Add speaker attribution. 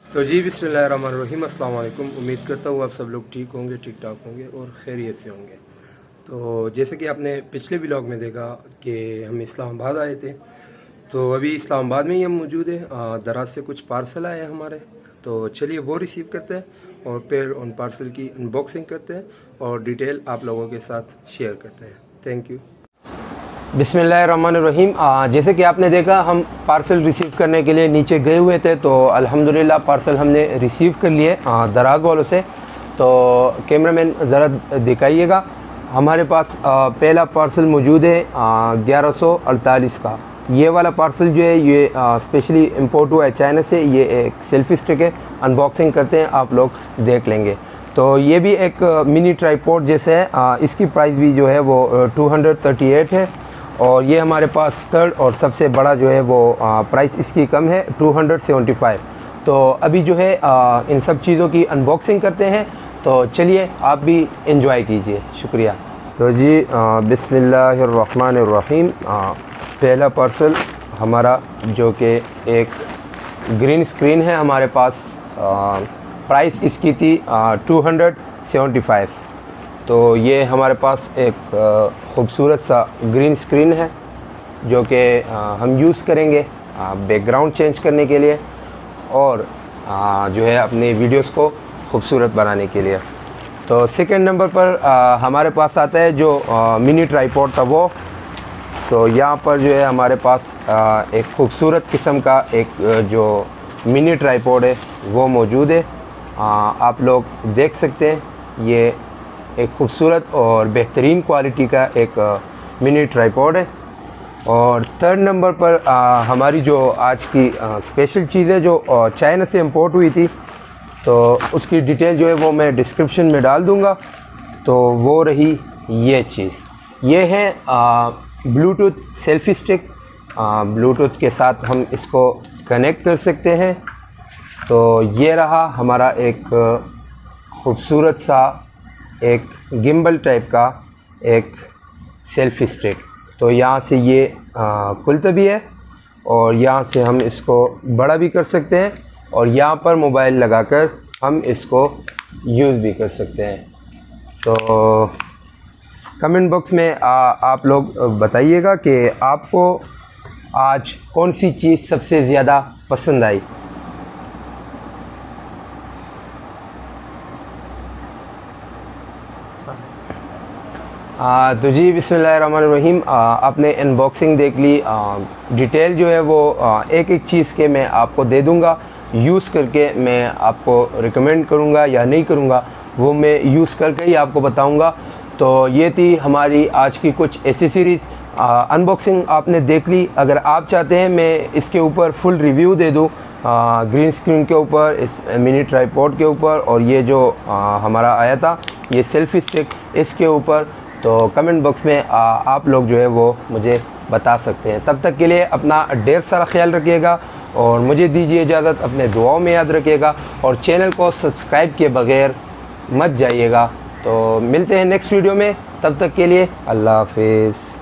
Speaker 1: तो जी बिस्मिल्लाहिर्रहमानिर्रहीम, अस्सलाम वालेकुम। उम्मीद करता हूँ आप सब लोग ठीक होंगे, ठीक ठाक होंगे और खैरियत से होंगे। तो जैसे कि आपने पिछले व्लॉग में देखा कि हम इस्लामाबाद आए थे, तो अभी इस्लामाबाद में ही हम मौजूद हैं। दराज से कुछ पार्सल आए हैं हमारे, तो चलिए वो रिसीव करते हैं और फिर उन पार्सल की अनबॉक्सिंग करते हैं और डिटेल आप लोगों के साथ शेयर करते हैं। Thank you. बिस्मिल्लाहिर्रहमानिर्रहीम। जैसे कि आपने देखा हम पार्सल रिसीव करने के लिए नीचे गए हुए थे, तो अल्हम्दुलिल्लाह पार्सल हमने रिसीव कर लिए दराज वालों से। तो कैमरामैन ज़रा दिखाइएगा, हमारे पास पहला पार्सल मौजूद है 1148 का। ये वाला पार्सल जो है ये स्पेशली इंपोर्ट हुआ है चाइना से। ये एक सेल्फी स्टिक है, अनबॉक्सिंग करते हैं, आप लोग देख लेंगे। तो ये भी एक मिनी ट्राइपॉड जैसे है। इसकी प्राइस भी जो है वो 238 है और ये हमारे पास थर्ड और सबसे बड़ा जो है वो प्राइस इसकी कम है 275। तो अभी जो है इन सब चीज़ों की अनबॉक्सिंग करते हैं, तो चलिए आप भी एंजॉय कीजिए। शुक्रिया। तो जी बिस्मिल्लाहिर्रहमानिर्रहीम। पहला पार्सल हमारा जो कि एक ग्रीन स्क्रीन है हमारे पास। प्राइस इसकी थी 275। तो ये हमारे पास एक ख़ूबसूरत सा ग्रीन स्क्रीन है जो कि हम यूज़ करेंगे बैकग्राउंड चेंज करने के लिए और जो है अपनी वीडियोस को खूबसूरत बनाने के लिए। तो सेकंड नंबर पर हमारे पास आता है जो मिनी ट्राइपॉड था वो। तो यहाँ पर जो है हमारे पास एक ख़ूबसूरत किस्म का एक जो मिनी ट्राइपॉड है वो मौजूद है। आप लोग देख सकते हैं, ये एक खूबसूरत और बेहतरीन क्वालिटी का एक मिनी ट्राइपॉड है। और थर्ड नंबर पर हमारी जो आज की स्पेशल चीज़ है जो चाइना से इंपोर्ट हुई थी, तो उसकी डिटेल जो है वो मैं डिस्क्रिप्शन में डाल दूँगा। तो वो रही ये चीज़, ये है ब्लूटूथ सेल्फी स्टिक। ब्लूटूथ के साथ हम इसको कनेक्ट कर सकते हैं। तो ये रहा हमारा एक ख़ूबसूरत सा एक गिम्बल टाइप का एक सेल्फी स्टिक। तो यहाँ से ये खुलता भी है और यहाँ से हम इसको बड़ा भी कर सकते हैं और यहाँ पर मोबाइल लगाकर हम इसको यूज़ भी कर सकते हैं। तो कमेंट बॉक्स में आप लोग बताइएगा कि आपको आज कौन सी चीज़ सबसे ज़्यादा पसंद आई। तो जी बिस्मिल्लाहिर्रहमानिर्रहीम। आपने अनबॉक्सिंग देख ली। डिटेल जो है वो एक एक चीज़ के मैं आपको दे दूंगा। यूज़ करके मैं आपको रिकमेंड करूंगा या नहीं करूंगा वो मैं यूज़ करके ही आपको बताऊंगा। तो ये थी हमारी आज की कुछ एसेसरीज़ अनबॉक्सिंग आपने देख ली। अगर आप चाहते हैं मैं इसके ऊपर फुल रिव्यू दे दूँ ग्रीन स्क्रीन के ऊपर, इस मिनी ट्राइपॉड के ऊपर और ये जो हमारा आया था ये सेल्फी स्टिक इसके ऊपर, तो कमेंट बॉक्स में आप लोग जो है वो मुझे बता सकते हैं। तब तक के लिए अपना ढेर सारा ख्याल रखिएगा और मुझे दीजिए इजाज़त। अपने दुआओं में याद रखिएगा और चैनल को सब्सक्राइब किए बगैर मत जाइएगा। तो मिलते हैं नेक्स्ट वीडियो में, तब तक के लिए अल्लाह हाफिज़।